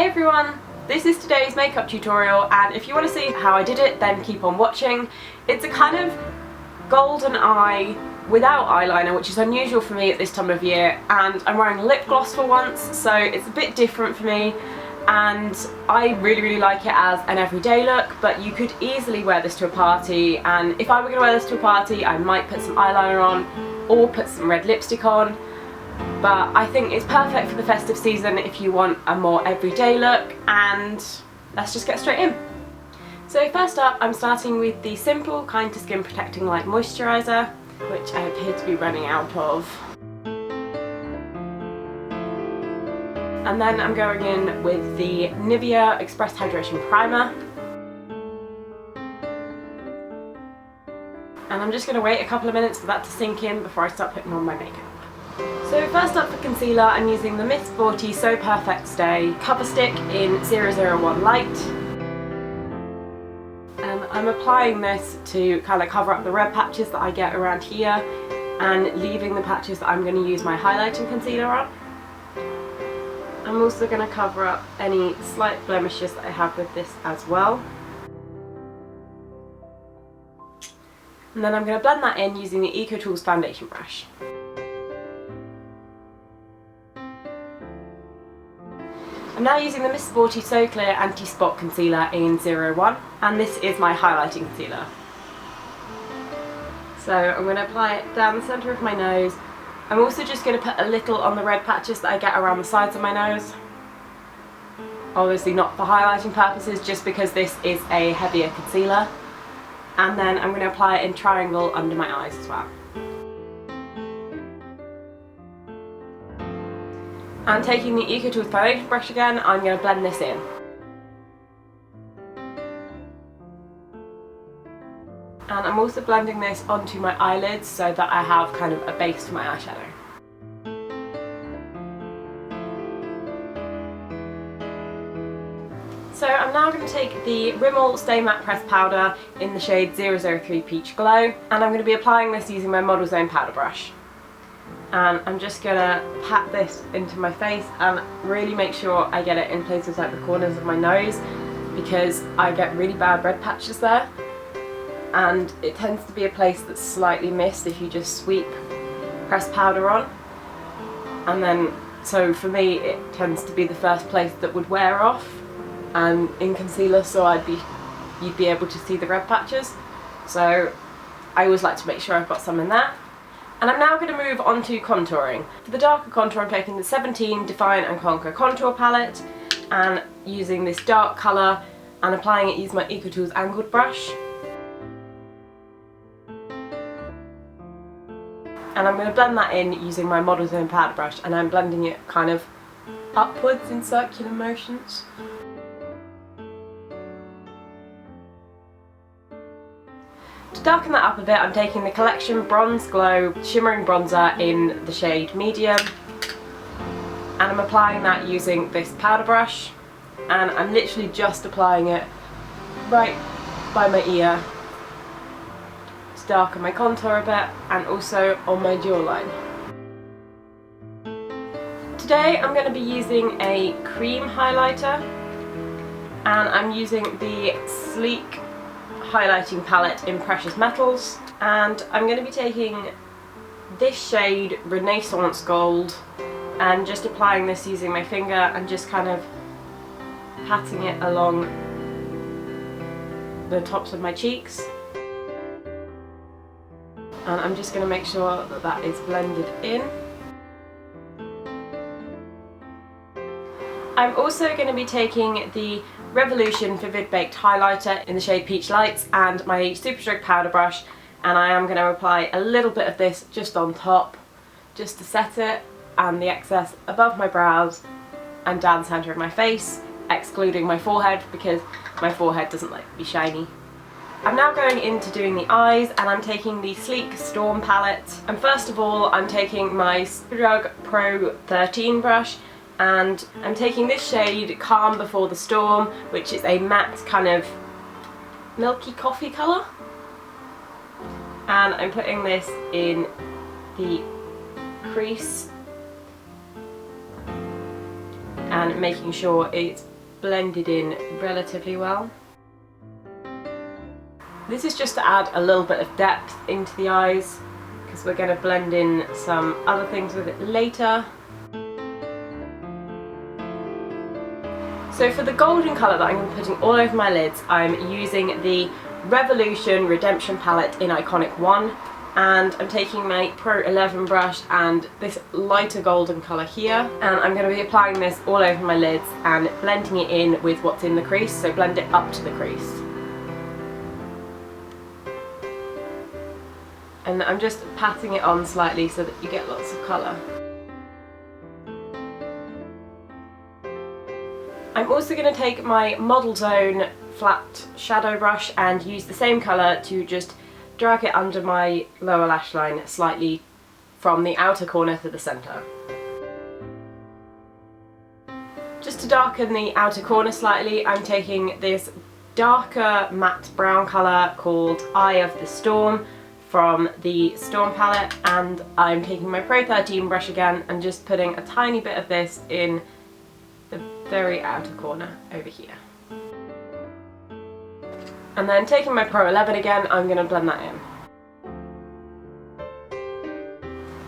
Hey everyone! This is today's makeup tutorial, and if you want to see how I did it, then keep on watching. It's a kind of golden eye without eyeliner, which is unusual for me at this time of year, and I'm wearing lip gloss for once, so it's a bit different for me, and I really like it as an everyday look, but you could easily wear this to a party, and if I were going to wear this to a party, I might put some eyeliner on or put some red lipstick on. But I think it's perfect for the festive season if you want a more everyday look, and let's just get straight in. So first up, I'm starting with the simple Kind to Skin Protecting Light Moisturiser, which I appear to be running out of. And then I'm going in with the Nivea Express Hydration Primer. And I'm just going to wait a couple of minutes for that to sink in before I start putting on my makeup. So first up for concealer, I'm using the Miss Sporty So Perfect Stay Cover Stick in 001 Light. And I'm applying this to kind of cover up the red patches that I get around here and leaving the patches that I'm going to use my highlighting concealer on. I'm also going to cover up any slight blemishes that I have with this as well. And then I'm going to blend that in using the EcoTools foundation brush. I'm now using the Miss Sporty So Clear Anti-Spot Concealer in 01, and this is my highlighting concealer. So I'm going to apply it down the centre of my nose. I'm also just going to put a little on the red patches that I get around the sides of my nose. Obviously not for highlighting purposes, just because this is a heavier concealer. And then I'm going to apply it in triangle under my eyes as well. And taking the EcoTools foundation brush again, I'm going to blend this in. And I'm also blending this onto my eyelids so that I have kind of a base for my eyeshadow. So I'm now going to take the Rimmel Stay Matte Pressed Powder in the shade 003 Peach Glow, and I'm going to be applying this using my Model Zone powder brush. And I'm just going to pat this into my face and really make sure I get it in places like the corners of my nose, because I get really bad red patches there, and it tends to be a place that's slightly missed if you just sweep pressed powder on. And then, so for me, it tends to be the first place that would wear off and in concealer, so you'd be able to see the red patches. So I always like to make sure I've got some in there. And I'm now going to move on to contouring. For the darker contour, I'm taking the 17 Define and Conquer contour palette and using this dark colour and applying it using my EcoTools angled brush. And I'm going to blend that in using my Model Zone powder brush, and I'm blending it kind of upwards in circular motions. To darken that up a bit, I'm taking the Collection Bronze Glow Shimmering Bronzer in the shade Medium, and I'm applying that using this powder brush, and I'm literally just applying it right by my ear to darken my contour a bit, and also on my jawline. Today I'm going to be using a cream highlighter, and I'm using the Sleek highlighting palette in Precious Metals, and I'm going to be taking this shade Renaissance Gold and just applying this using my finger and just kind of patting it along the tops of my cheeks. And I'm just going to make sure that that is blended in. I'm also going to be taking the Revolution Vivid Baked Highlighter in the shade Peach Lights and my Super Stroke powder brush, and I am going to apply a little bit of this just on top, just to set it, and the excess above my brows and down the centre of my face, excluding my forehead because my forehead doesn't like to be shiny. I'm now going into doing the eyes, and I'm taking the Sleek Storm palette, and first of all I'm taking my Superdrug Pro 13 brush, and I'm taking this shade Calm Before the Storm, which is a matte kind of milky coffee colour, and I'm putting this in the crease and making sure it's blended in relatively well. This is just to add a little bit of depth into the eyes, because we're going to blend in some other things with it later. So for the golden colour that I'm going to be putting all over my lids, I'm using the Revolution Redemption palette in Iconic 1, and I'm taking my Pro 11 brush and this lighter golden colour here, and I'm going to be applying this all over my lids and blending it in with what's in the crease, so blend it up to the crease. And I'm just patting it on slightly so that you get lots of colour. I'm also going to take my Model Zone flat shadow brush and use the same colour to just drag it under my lower lash line slightly from the outer corner to the centre. Just to darken the outer corner slightly, I'm taking this darker matte brown colour called Eye of the Storm from the Storm palette, and I'm taking my Pro 13 brush again and just putting a tiny bit of this in the very outer corner over here. And then taking my Pro 11 again, I'm going to blend that in.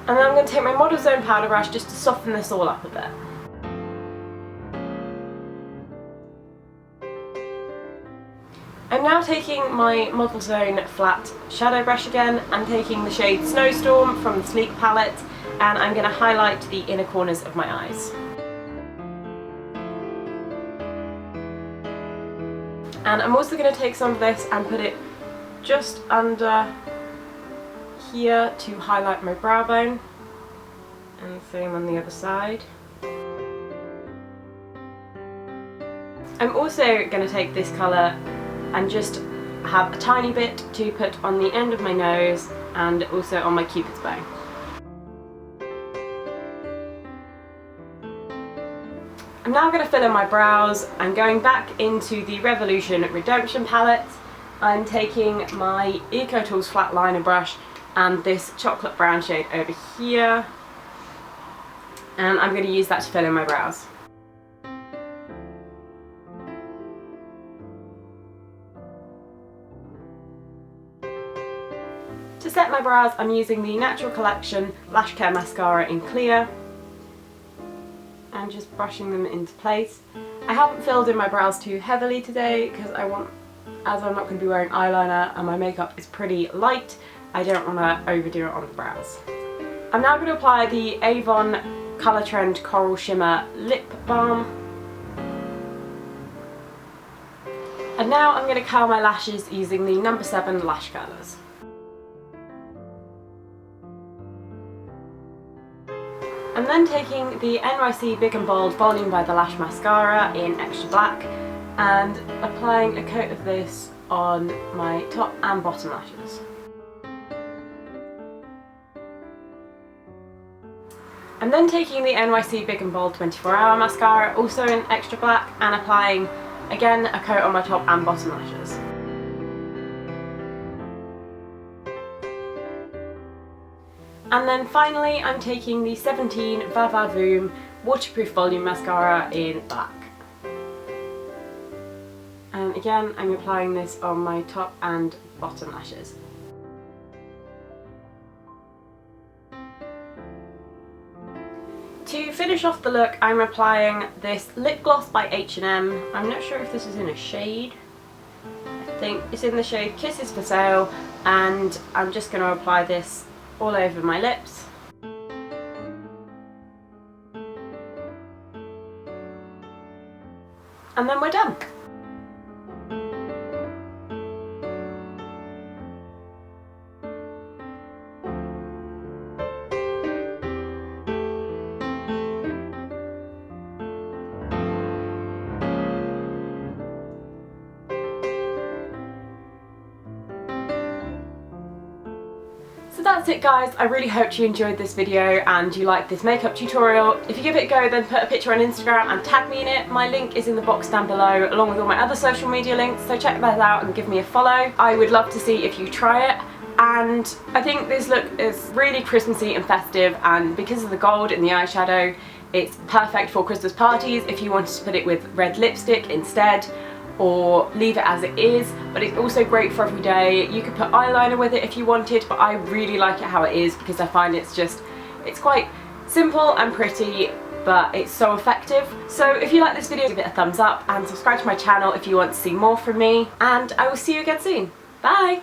And then I'm going to take my Model Zone powder brush just to soften this all up a bit. I'm now taking my Model Zone flat shadow brush again and taking the shade Snowstorm from the Sleek palette, and I'm going to highlight the inner corners of my eyes. And I'm also going to take some of this and put it just under here to highlight my brow bone, and the same on the other side. I'm also going to take this colour and just have a tiny bit to put on the end of my nose and also on my cupid's bow. I'm now going to fill in my brows. I'm going back into the Revolution Redemption palette. I'm taking my Eco Tools flat liner brush and this chocolate brown shade over here, and I'm going to use that to fill in my brows. To set my brows, I'm using the Natural Collection Lash Care Mascara in Clear, and just brushing them into place. I haven't filled in my brows too heavily today because as I'm not going to be wearing eyeliner and my makeup is pretty light, I don't want to overdo it on the brows. I'm now going to apply the Avon Colour Trend Coral Shimmer Lip Balm. And now I'm going to curl my lashes using the No. 7 lash curlers. I'm then taking the NYC Big and Bold Volume by the Lash Mascara in Extra Black and applying a coat of this on my top and bottom lashes. I'm then taking the NYC Big and Bold 24-Hour Mascara, also in Extra Black, and applying again a coat on my top and bottom lashes. And then finally I'm taking the 17 Va Va Voom Waterproof Volume Mascara in black. And again I'm applying this on my top and bottom lashes. To finish off the look, I'm applying this lip gloss by H&M. I'm not sure if this is in a shade. I think it's in the shade Kisses for Sale, and I'm just going to apply this all over my lips. And then we're done. So that's it guys, I really hope you enjoyed this video and you liked this makeup tutorial. If you give it a go, then put a picture on Instagram and tag me in it. My link is in the box down below along with all my other social media links, so check that out and give me a follow. I would love to see if you try it, And I think this look is really Christmassy and festive, and because of the gold in the eyeshadow, it's perfect for Christmas parties if you wanted to put it with red lipstick instead, or leave it as it is. But it's also great for every day. You could put eyeliner with it if you wanted, but I really like it how it is because I find it's quite simple and pretty, but it's so effective. So if you like this video, give it a thumbs up and subscribe to my channel if you want to see more from me, and I will see you again soon. Bye!